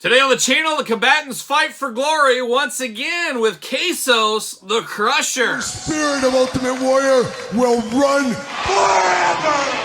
Today on the channel, the combatants fight for glory once again with Quesos, the Crusher. The spirit of Ultimate Warrior will run forever!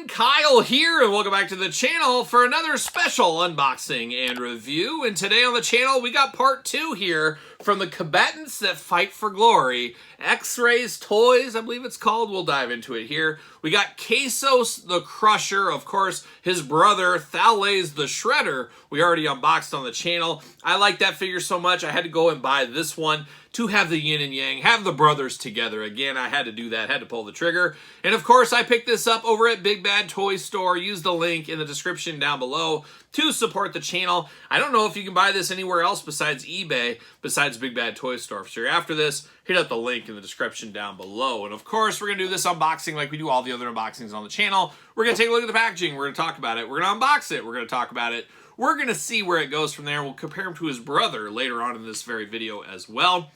Kyle here, and welcome back to the channel for another special unboxing and review. And today on the channel, we got part 2 here from the combatants that fight for glory. X-Rays Toys, I believe it's called. We'll dive into it here. We got Quesos the Crusher, of course, his brother, Thales the Shredder. We already unboxed on the channel. I like that figure so much, I had to go and buy this one to have the yin and yang, have the brothers together. Again, I had to do that, had to pull the trigger. And of course, I picked this up over at Big Bad Toy Store. Use the link in the description down below to support the channel. I don't know if you can buy this anywhere else besides eBay, besides Big Bad Toy Store. So you're after this, hit up the link in the description down below. And of course, we're going to do this unboxing like we do all the other unboxings on the channel. We're going to take a look at the packaging. We're going to talk about it. We're going to unbox it. We're going to talk about it. We're going to see where it goes from there. We'll compare him to his brother later on in this very video as well.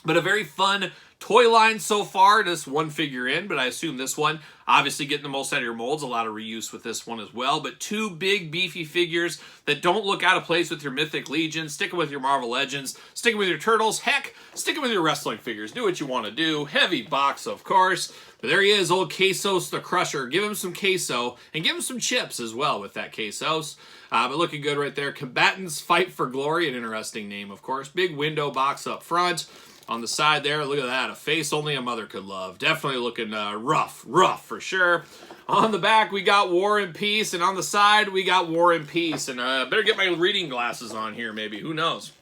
But a very fun toy line so far, just one figure in, but I assume this one, obviously getting the most out of your molds, a lot of reuse with this one as well, but two big beefy figures that don't look out of place with your Mythic Legion, sticking with your Marvel Legends, sticking with your Turtles, heck, sticking with your wrestling figures, do what you want to do, heavy box of course, but there he is, old Quesos the Crusher. Give him some queso, and give him some chips as well with that Quesos. But looking good right there. Combatants Fight for Glory, an interesting name of course, big window box up front. On the side there, look at that, a face only a mother could love. Definitely looking rough for sure. On the back, we got War and Peace, and on the side, we got War and Peace. And better get my reading glasses on here, maybe. Who knows?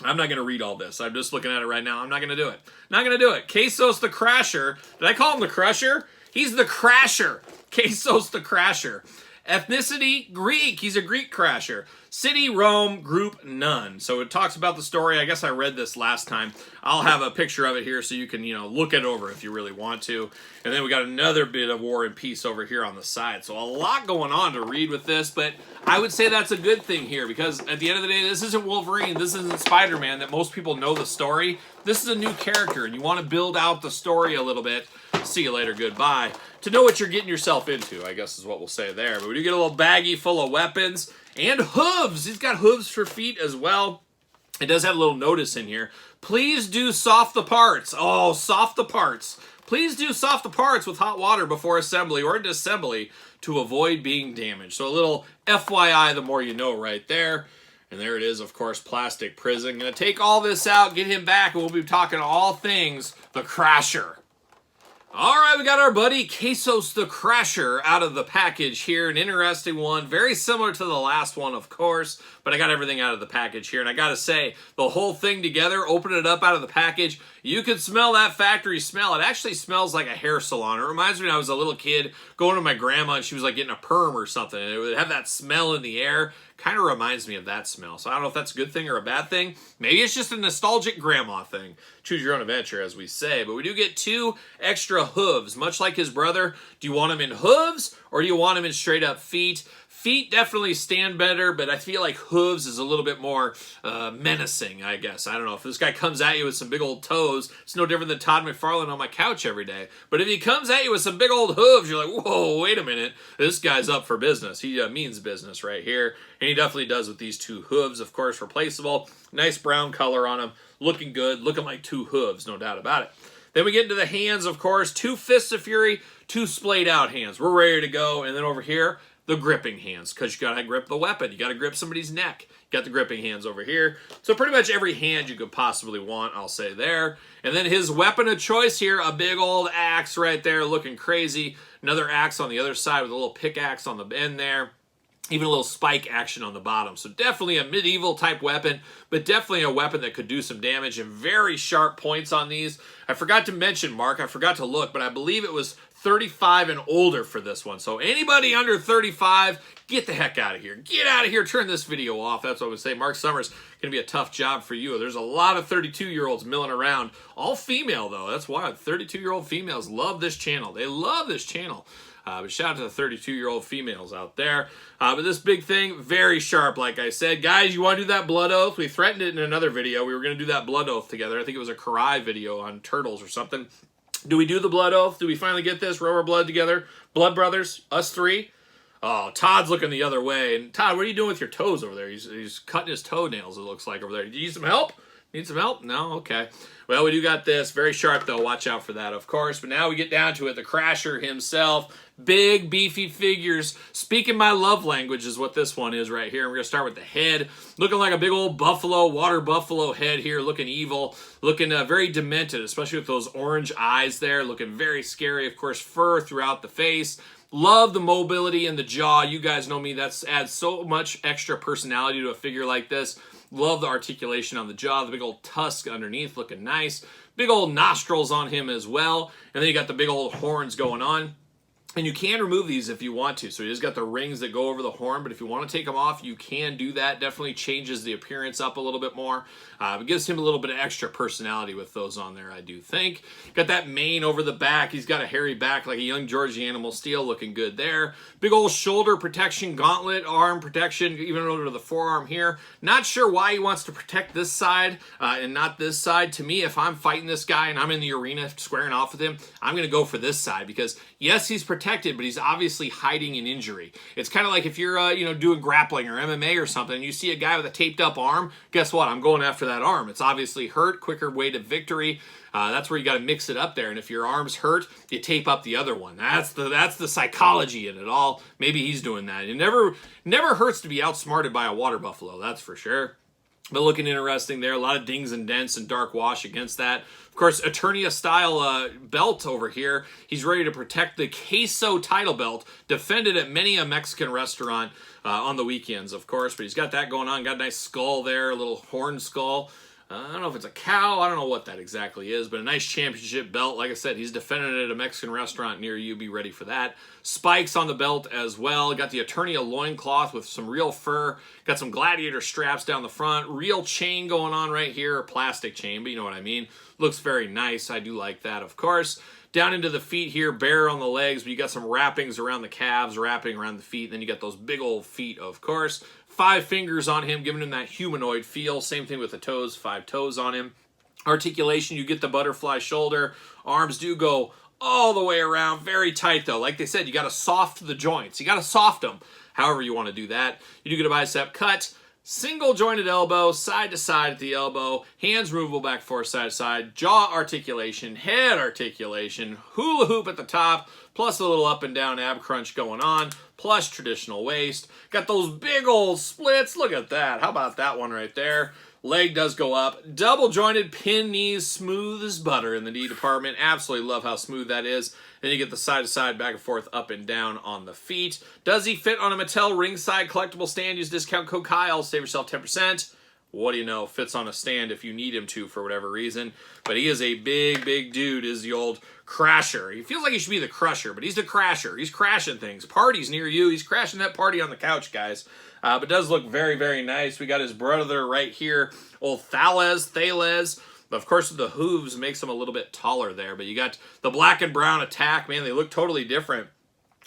I'm not going to read all this. I'm just looking at it right now. I'm not going to do it. Not going to do it. Quesos the Crusher. Did I call him the Crusher? He's the Crasher. Quesos the Crusher. Ethnicity, Greek. He's a Greek crasher. City, Rome, group, none. So it talks about the story. I guess I read this last time. I'll have a picture of it here so you can, look it over if you really want to. And then we got another bit of War and Peace over here on the side. So a lot going on to read with this, but I would say that's a good thing here because at the end of the day, this isn't Wolverine. This isn't Spider-Man that most people know the story. This is a new character and you want to build out the story a little bit. See you later, goodbye. To know what you're getting yourself into, I guess is what we'll say there. But we do get a little baggie full of weapons and hooves. He's got hooves for feet as well. It does have a little notice in here. Please do soft the parts. Oh, soft the parts. Please do soft the parts with hot water before assembly or disassembly to avoid being damaged. So a little FYI, the more you know right there. And there it is, of course, plastic prison. Gonna take all this out, get him back, and we'll be talking all things the Crasher. All right, we got our buddy Quesos the Crusher out of the package here. An interesting one, very similar to the last one, of course, but I got everything out of the package here. And I got to say, the whole thing together, open it up out of the package, you can smell that factory smell. It actually smells like a hair salon. It reminds me when I was a little kid going to my grandma and she was like getting a perm or something. And it would have that smell in the air. Kind of reminds me of that smell. So I don't know if that's a good thing or a bad thing. Maybe it's just a nostalgic grandma thing. Choose your own adventure, as we say. But we do get 2 extra hooves, much like his brother. Do you want him in hooves or do you want him in straight up feet? Feet definitely stand better, but I feel like hooves is a little bit more menacing, I guess. I don't know. If this guy comes at you with some big old toes, it's no different than Todd McFarlane on my couch every day. But if he comes at you with some big old hooves, you're like, whoa, wait a minute. This guy's up for business. He means business right here. And he definitely does with these 2 hooves, of course, replaceable. Nice brown color on him. Looking good. Looking like 2 hooves, no doubt about it. Then we get into the hands, of course. 2 Fists of Fury, 2 splayed out hands. We're ready to go. And then over here, the gripping hands, because you got to grip the weapon. You got to grip somebody's neck. You got the gripping hands over here. So pretty much every hand you could possibly want, I'll say there. And then his weapon of choice here, a big old axe right there looking crazy. Another axe on the other side with a little pickaxe on the end there. even a little spike action on the bottom. So definitely a medieval type weapon, but definitely a weapon that could do some damage, and very sharp points on these. I forgot to mention, Mark, I forgot to look, but I believe it was 35 and older for this one. So anybody under 35, get the heck out of here. Get out of here. Turn this video off. That's what I would say. Mark Summers, going to be a tough job for you. There's a lot of 32-year-olds milling around. All female, though. That's wild. 32-year-old females love this channel. They love this channel. But shout out to the 32-year-old females out there. But this big thing, very sharp, like I said. Guys, you want to do that blood oath? We threatened it in another video. We were going to do that blood oath together. I think it was a Karai video on turtles or something. Do we do the blood oath? Do we finally get this? Row our blood together? Blood brothers? Us three? Oh, Todd's looking the other way. And Todd, what are you doing with your toes over there? He's cutting his toenails, it looks like, over there. Do you need some help? Need some help? No? Okay. Well, we do got this. Very sharp, though. Watch out for that, of course. But now we get down to it. The Crasher himself. Big, beefy figures. Speaking my love language is what this one is right here. And we're going to start with the head. Looking like a big old buffalo, water buffalo head here. Looking evil. Looking very demented, especially with those orange eyes there. Looking very scary. Of course, fur throughout the face. Love the mobility in the jaw. You guys know me. That adds so much extra personality to a figure like this. Love the articulation on the jaw. The big old tusk underneath looking nice. Big old nostrils on him as well. And then you got the big old horns going on. And you can remove these if you want to. So you just got the rings that go over the horn, but if you want to take them off, you can do that. Definitely changes the appearance up a little bit more. It gives him a little bit of extra personality with those on there, I do think. Got that mane over the back. He's got a hairy back like a young Georgie Animal Steel, looking good there. Big old shoulder protection, gauntlet, arm protection, even over the forearm here. Not sure why he wants to protect this side and not this side. To me, if I'm fighting this guy and I'm in the arena squaring off with him, I'm going to go for this side because, yes, he's protected, but he's obviously hiding an injury. It's kind of like if you're doing grappling or MMA or something, and you see a guy with a taped up arm, guess what? I'm going after that arm. It's obviously hurt, quicker way to victory. That's where you got to mix it up there. And if your arm's hurt, you tape up the other one. That's the psychology in it all. Maybe he's doing that. It never hurts to be outsmarted by a water buffalo, that's for sure. But looking interesting there. A lot of dings and dents and dark wash against that. Of course, Eternia-style belt over here. He's ready to protect the queso title belt, defended at many a Mexican restaurant on the weekends, of course. But he's got that going on. Got a nice skull there, a little horn skull. I don't know if it's a cow. I don't know what that exactly is, but a nice championship belt. Like I said, he's defending it at a Mexican restaurant near you. Be ready for that. Spikes on the belt as well. Got the Eternia loincloth with some real fur. Got some gladiator straps down the front. Real chain going on right here. Plastic chain, but you know what I mean. Looks very nice. I do like that, of course. Down into the feet here, bare on the legs, but you got some wrappings around the calves, wrapping around the feet. Then you got those big old feet, of course. 5 fingers on him, giving him that humanoid feel. Same thing with the toes, 5 toes on him. Articulation, you get the butterfly shoulder. Arms do go all the way around. Very tight, though. Like they said, you got to soft the joints. You got to soft them, however you want to do that. You do get a bicep cut. Single jointed elbow, side to side at the elbow, hands movable back forth, side to side, jaw articulation, head articulation, hula hoop at the top, plus a little up and down ab crunch going on, plus traditional waist. Got those big old splits. Look at that. How about that one right there? Leg does go up. Double jointed pin knees, smooth as butter in the knee department. Absolutely love how smooth that is. Then you get the side to side, back and forth, up and down on the feet. Does he fit on a Mattel ringside collectible stand? Use discount code Kyle. Save yourself 10%. What do you know? Fits on a stand if you need him to for whatever reason. But he is a big, big dude, is the old Crasher. He feels like he should be the Crusher, but he's the Crasher. He's crashing things. Parties near you. He's crashing that party on the couch, guys. But does look very, very nice. We got his brother right here, old Thales. But of course, the hooves makes him a little bit taller there. But you got the black and brown attack. Man, they look totally different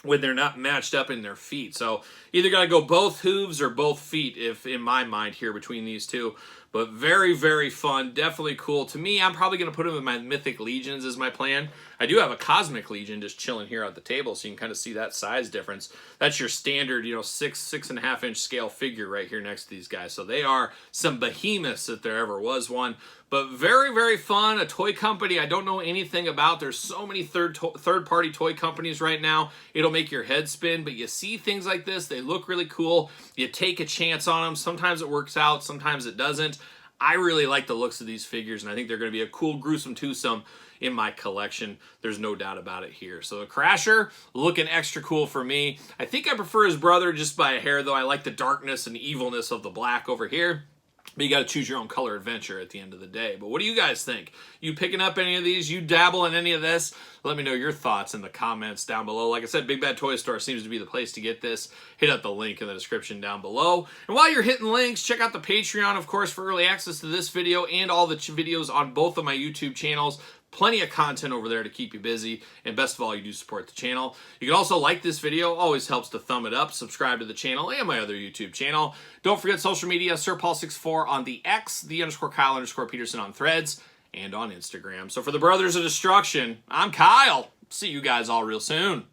when they're not matched up in their feet. So either got to go both hooves or both feet, if in my mind here, between these two. But very, very fun. Definitely cool. To me, I'm probably going to put him in my Mythic Legions is my plan. I do have a Cosmic Legion just chilling here at the table, so you can kind of see that size difference. That's your standard, 6.5 inch scale figure right here next to these guys. So they are some behemoths if there ever was one. But very, very fun. A toy company I don't know anything about. There's so many third-party toy companies right now. It'll make your head spin, but you see things like this. They look really cool. You take a chance on them. Sometimes it works out. Sometimes it doesn't. I really like the looks of these figures, and I think they're going to be a cool, gruesome twosome in my collection. There's no doubt about it here. So the Crasher, looking extra cool for me. I think I prefer his brother just by a hair, though. I like the darkness and evilness of the black over here. But you got to choose your own color adventure at the end of the day. But what do you guys think? You picking up any of these? You dabble in any of this? Let me know your thoughts in the comments down below. Like I said, Big Bad Toy Store seems to be the place to get this. Hit up the link in the description down below. And while you're hitting links, check out the Patreon, of course, for early access to this video and all the videos on both of my YouTube channels. Plenty of content over there to keep you busy, and best of all, you do support the channel. You can also like this video, always helps to thumb it up, subscribe to the channel and my other YouTube channel. Don't forget social media, SirPaul64 on the X, _Kyle_Peterson on Threads, and on Instagram. So for the Brothers of Destruction, I'm Kyle. See you guys all real soon.